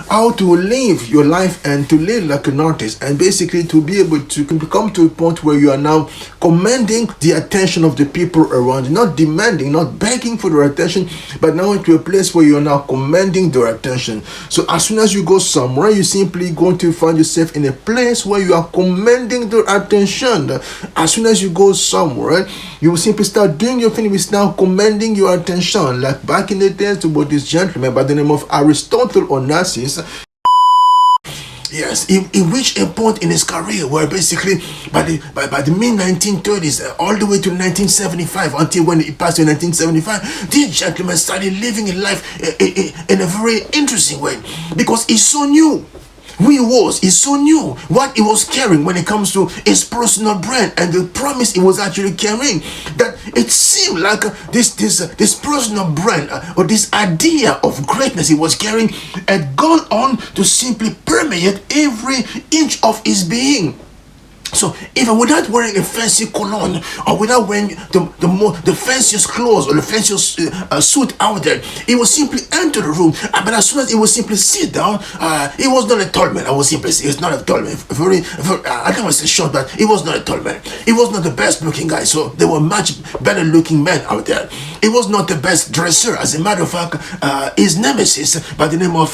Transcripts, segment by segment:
how to live your life and to live like an artist, and basically to be able to come to a point where you are now commanding the attention of the people around you, not demanding, not begging for their attention, but now into a place where you are now commanding their attention. So as soon as you go somewhere, you simply going to find yourself in a place where you are commanding their attention. As soon as you go somewhere, you will simply start doing your thing with now commanding your attention. Like back in the days about this gentleman by the name of Aristotle Onassis. Yes, he reached a point in his career where basically by the mid-1930s all the way to 1975, until when he passed in 1975, this gentleman started living a life in a very interesting way, because he so knew who he so knew what he was carrying when it comes to his personal brand and the promise he was actually carrying, that it seemed like this personal brand or this idea of greatness he was carrying had gone on to simply permeate every inch of his being. So even without wearing a fancy cologne or without wearing the fanciest clothes or the fanciest suit out there, he will simply enter the room. But as soon as he will simply sit down, he was not a tall man. I will simply say he's not a tall man. I can't say short, but he was not a tall man. He was not the best looking guy. So there were much better looking men out there. He was not the best dresser. As a matter of fact, his nemesis by the name of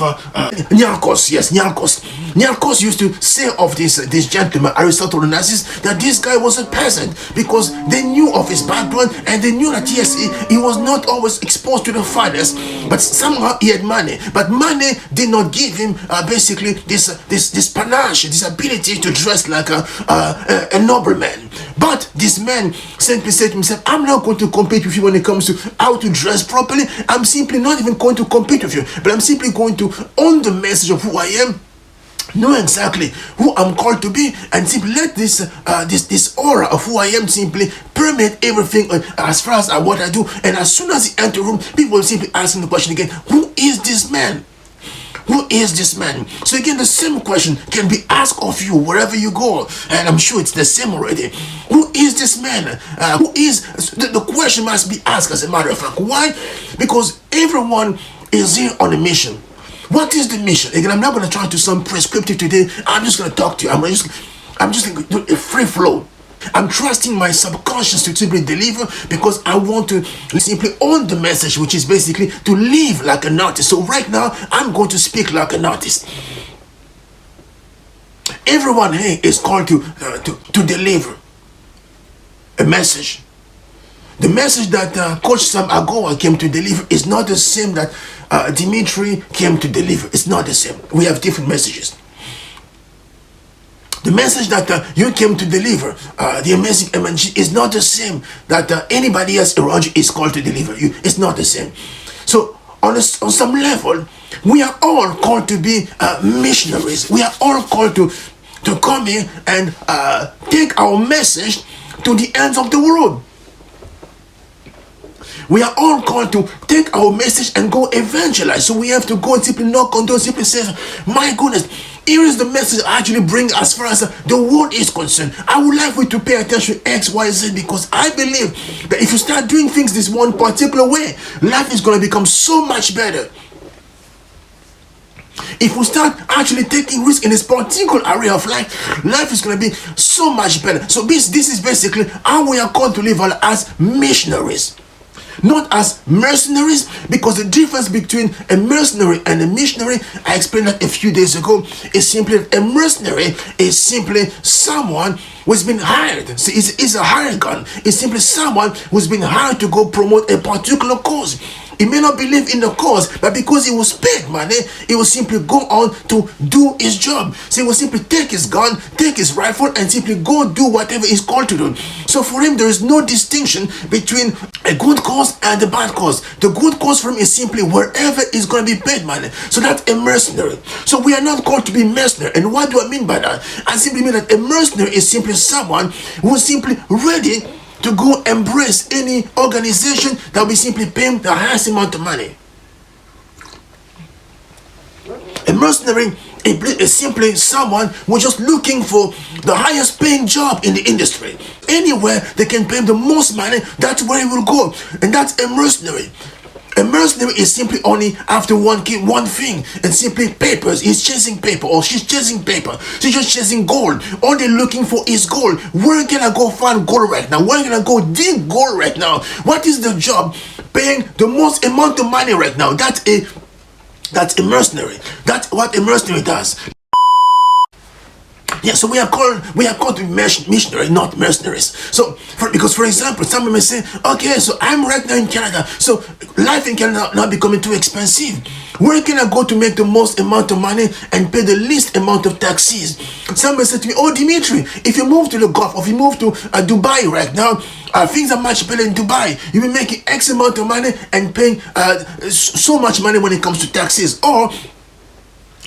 Niarchos. Yes, Niarchos. Niarchos used to say of this gentleman, Aristotle, that this guy was a peasant, because they knew of his background and they knew that yes, he was not always exposed to the finest, but somehow he had money. But money did not give him basically this panache, this ability to dress like a nobleman. But this man simply said to himself, I'm not going to compete with you when it comes to how to dress properly. I'm simply not even going to compete with you, but I'm simply going to own the message of who I am, know exactly who I'm called to be, and simply let this aura of who I am simply permeate everything as far as what I do. And as soon as he enters the room, people will simply ask him the question again, who is this man? Who is this man? So again, the same question can be asked of you wherever you go, and I'm sure it's the same already. Who is this man? Who is the question must be asked, as a matter of fact. Why? Because everyone is here on a mission. What is the mission? Again, I'm not going to try to sound prescriptive today. I'm just going to talk to you. I'm just going to do a free flow. I'm trusting my subconscious to simply deliver, because I want to simply own the message, which is basically to live like an artist. So right now, I'm going to speak like an artist. Everyone here is called to deliver a message. The message that Coach Sam Agoa came to deliver is not the same that Dimitri came to deliver. It's not the same. We have different messages. The message that you came to deliver, the amazing MNG, is not the same that anybody else around you is called to deliver you. It's not the same. So on some level, we are all called to be missionaries. We are all called to come here and take our message to the ends of the world. We are all called to take our message and go evangelize. So we have to go and simply knock on doors, simply say, my goodness, here is the message I actually bring as far as the world is concerned. I would like you to pay attention to X, Y, Z, because I believe that if you start doing things this one particular way, life is going to become so much better. If we start actually taking risks in this particular area of life, life is going to be so much better. So this is basically how we are called to live as missionaries. Not as mercenaries, because the difference between a mercenary and a missionary, I explained that a few days ago, is simply a mercenary is simply someone who's been hired. See, it's a hired gun. It's simply someone who's been hired to go promote a particular cause. He may not believe in the cause, but because he was paid money, he will simply go on to do his job. So he will simply take his gun, take his rifle, and simply go do whatever he's called to do. So for him, there is no distinction between a good cause and a bad cause. The good cause for him is simply wherever he's going to be paid money. So that's a mercenary. So we are not called to be mercenary. And what do I mean by that? I simply mean that a mercenary is simply someone who is simply ready to go embrace any organization that will simply pay him the highest amount of money. A mercenary is simply someone who's just looking for the highest paying job in the industry. Anywhere they can pay him the most money, that's where he will go. And that's a mercenary. A mercenary is simply only after one thing, and simply papers. He's chasing paper, or she's chasing paper. She's just chasing gold. All they're looking for is gold. Where can I go find gold right now? Where can I go dig gold right now? What is the job paying the most amount of money right now? That's a mercenary. That's what a mercenary does. Yeah, so we are called to be missionaries, not mercenaries. So, because for example, someone may say, okay, so I'm right now in Canada, so life in Canada now becoming too expensive. Where can I go to make the most amount of money and pay the least amount of taxes? Someone said to me, oh, Dimitri, if you move to the Gulf, or if you move to Dubai right now, things are much better in Dubai. You'll be making X amount of money and paying so much money when it comes to taxes. Or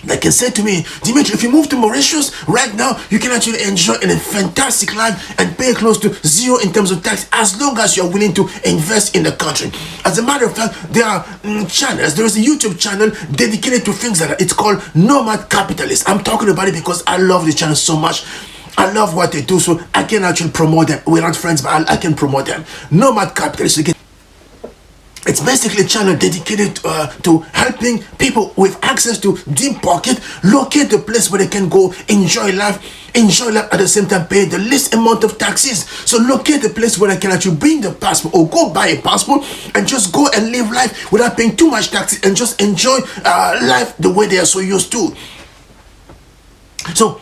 they can say to me, Dimitri, if you move to Mauritius right now, you can actually enjoy a fantastic life and pay close to zero in terms of tax, as long as you're willing to invest in the country. As a matter of fact, there are channels. There is a YouTube channel dedicated to things like that. It's called Nomad Capitalist. I'm talking about it because I love the channel so much. I love what they do, so I can actually promote them. We're not friends, but I can promote them. Nomad Capitalist. It's basically a channel dedicated to helping people with access to deep pocket locate the place where they can go enjoy life at the same time pay the least amount of taxes. So locate the place where they can actually bring the passport or go buy a passport and just go and live life without paying too much taxes and just enjoy life the way they are so used to. So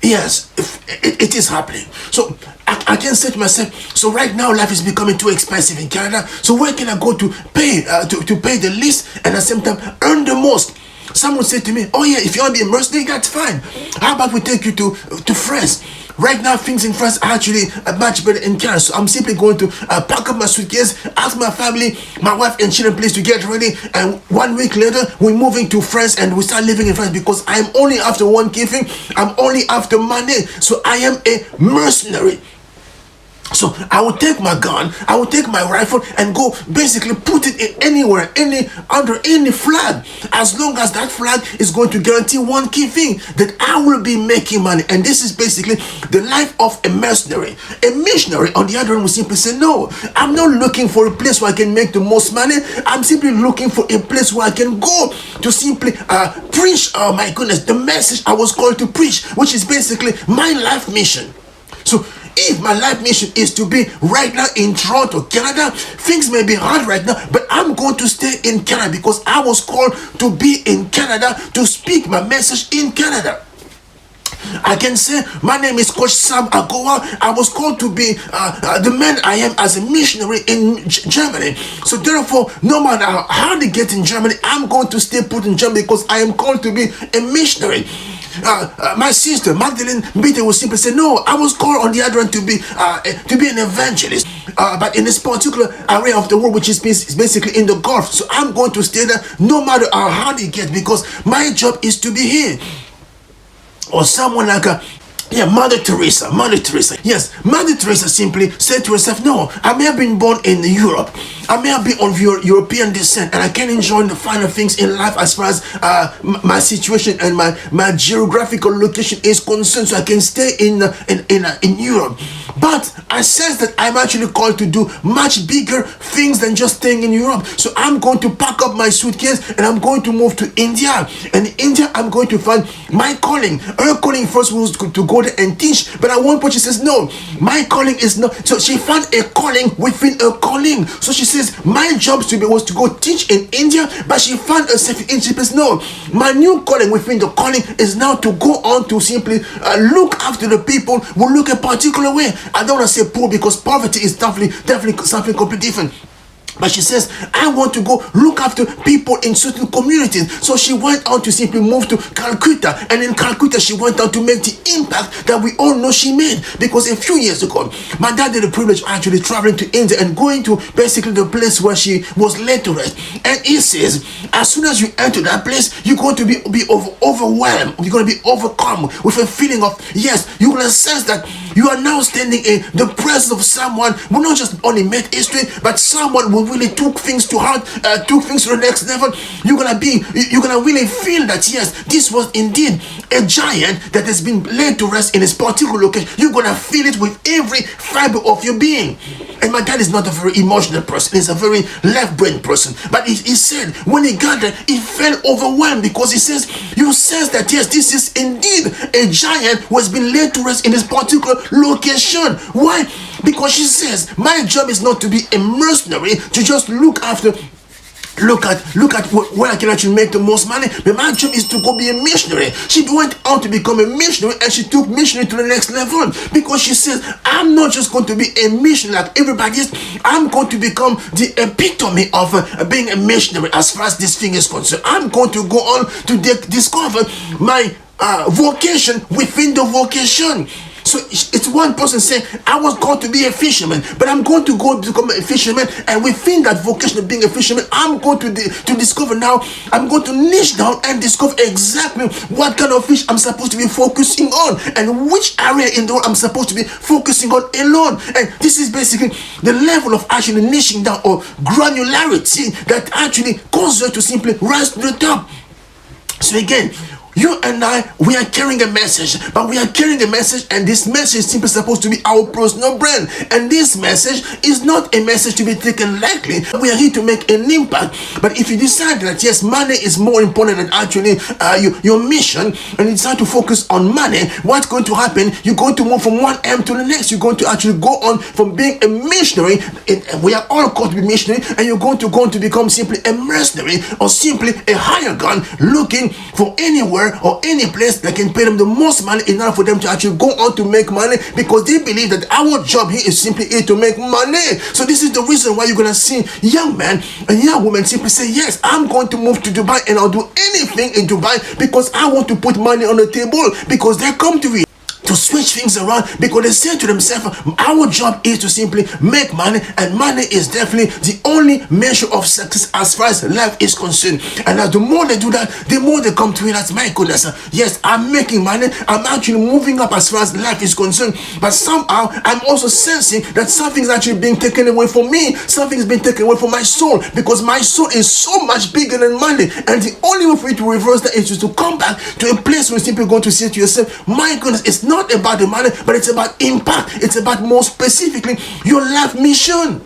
yes, it is happening. So I can say to myself, so right now life is becoming too expensive in Canada. So where can I go to pay to pay the least and at the same time earn the most? Someone said to me, oh yeah, if you want to be a mercenary, that's fine. How about we take you to France? Right now, things in France are actually much better in Canada. So I'm simply going to pack up my suitcase, ask my family, my wife and children, please to get ready. And 1 week later, we're moving to France and we start living in France because I'm only after one key thing. I'm only after money. So I am a mercenary. So I will take my gun, I will take my rifle and go basically put it in anywhere, under any flag, as long as that flag is going to guarantee one key thing, that I will be making money. And this is basically the life of a mercenary. A missionary, on the other hand, will simply say, no, I'm not looking for a place where I can make the most money. I'm simply looking for a place where I can go to simply preach, oh my goodness, the message I was called to preach, which is basically my life mission. So if my life mission is to be right now in Toronto, Canada, things may be hard right now, but I'm going to stay in Canada because I was called to be in Canada to speak my message in Canada. I can say my name is Coach Sam Agoa. I was called to be the man I am as a missionary in Germany. So therefore, no matter how hard it gets in Germany, I'm going to stay put in Germany because I am called to be a missionary. My sister Magdalene Bitte will simply say, no, I was called on the other end to be an evangelist, but in this particular area of the world, which is basically in the Gulf. So I'm going to stay there no matter how hard it gets because my job is to be here. Or someone like Mother Teresa. Yes, Mother Teresa simply said to herself, no, I may have been born in Europe, I may have been of European descent, and I can enjoy the finer things in life as far as my situation and my geographical location is concerned, so I can stay in Europe. But I sense that I'm actually called to do much bigger things than just staying in Europe. So I'm going to pack up my suitcase and I'm going to move to India. And in India, I'm going to find my calling. Her calling first was to go there and teach. But at one point she says, no, my calling is not. So she found a calling within a calling. So she says, my job was to go teach in India. But she found herself in India. She says, no, my new calling within the calling is now to go on to simply look after the people who look a particular way. I don't want to say poor because poverty is definitely something completely different. But she says, I want to go look after people in certain communities. So she went on to simply move to Calcutta. And in Calcutta, she went on to make the impact that we all know she made. Because a few years ago, my dad had the privilege of actually traveling to India and going to basically the place where she was laid to rest. And he says, as soon as you enter that place, you're going to be overwhelmed. You're going to be overcome with a feeling of, yes, you will sense that you are now standing in the presence of someone who not just only made history, but someone who really took things to heart, took things to the next level, you're gonna really feel that yes, this was indeed a giant that has been laid to rest in this particular location. You're gonna feel it with every fiber of your being. And my dad is not a very emotional person, he's a very left-brain person. But he said when he got there, he felt overwhelmed, because he says, you sense that yes, this is indeed a giant who has been laid to rest in this particular location. Why? Because she says, my job is not to be a mercenary, to just look at where I can actually make the most money, but my job is to go be a missionary. She went out to become a missionary, and she took missionary to the next level, because she says, I'm not just going to be a missionary like everybody else, I'm going to become the epitome of being a missionary as far as this thing is concerned. I'm going to go on to discover my vocation within the vocation. So it's one person saying, I was going to be a fisherman, but I'm going to go become a fisherman, and within that vocation of being a fisherman, I'm going to discover now, I'm going to niche down and discover exactly what kind of fish I'm supposed to be focusing on, and which area in the world I'm supposed to be focusing on alone. And this is basically the level of actually niching down, or granularity, that actually causes her to simply rise to the top. So again, you and I, we are carrying a message, but we are carrying a message, and this message is simply supposed to be our personal brand. And this message is not a message to be taken lightly. We are here to make an impact. But if you decide that yes, money is more important than actually your mission, and you decide to focus on money, what's going to happen? You're going to move from one end to the next. You're going to actually go on from being a missionary. We are all called to be missionary, and you're going to go on to become simply a mercenary, or simply a hired gun, looking for anywhere or any place that can pay them the most money in order for them to actually go on to make money, because they believe that our job here is simply here to make money. So this is the reason why you're gonna see young men and young women simply say, yes, I'm going to move to Dubai, and I'll do anything in Dubai because I want to put money on the table, because they come to it to switch things around, because they say to themselves, our job is to simply make money, and money is definitely the only measure of success as far as life is concerned. And as the more they do that, the more they come to realize, my goodness, yes, I'm making money, I'm actually moving up as far as life is concerned, but somehow I'm also sensing that something's actually being taken away from me, something's been taken away from my soul, because my soul is so much bigger than money. And the only way for you to reverse that is just to come back to a place where you're simply going to say to yourself, my goodness, it's not about the money, but it's about impact. It's about, more specifically, your life mission.